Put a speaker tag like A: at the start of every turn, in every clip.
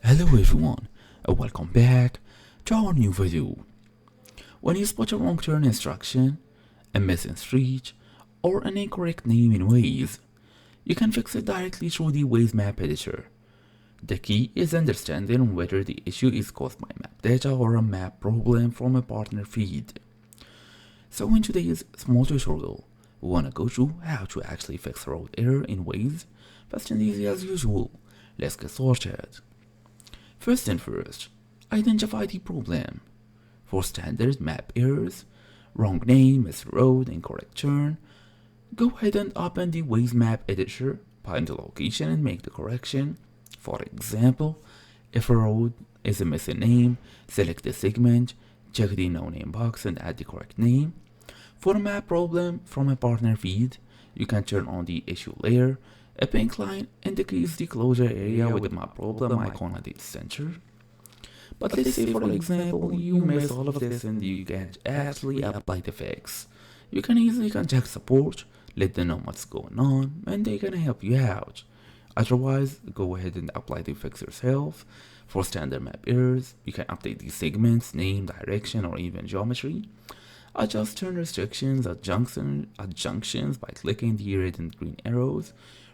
A: Hello everyone, and welcome back to our new video. When you spot a wrong turn instruction, a missing street, or an incorrect name in Waze, you can fix it directly through the Waze map editor. The key is understanding whether the issue is caused by map data or a map problem from a partner feed. So in today's small tutorial, we want to go through how to actually fix a road error in Waze, fast and easy as usual. Let's get started. First and first, identify the problem. For standard map errors, wrong name, missed road, incorrect turn, go ahead and open the Waze map editor, find the location and make the correction. For example, if a road is a missing name, select the segment, check the no name box and add the correct name. For a map problem from a partner feed, you can turn on the issue layer. A pink line indicates the closure area with the map problem icon at its center. But let's say, for example, you miss all of this and you can't actually apply the fix. You can easily contact support, let them know what's going on, and they can help you out. Otherwise, go ahead and apply the fix yourself. For standard map errors, you can update the segments, name, direction, or even geometry. Adjust turn restrictions at junctions by clicking the red and green arrows.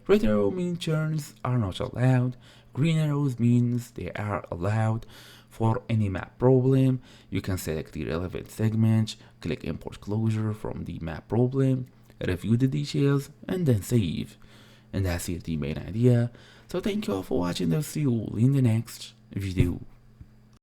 A: Red arrow means turns are not allowed. Green arrows means they are allowed. For any map problem, you can select the relevant segment, click import closure from the map problem, review the details, and then save. And that's it, the main idea. So thank you all for watching. I'll see you all in the next video.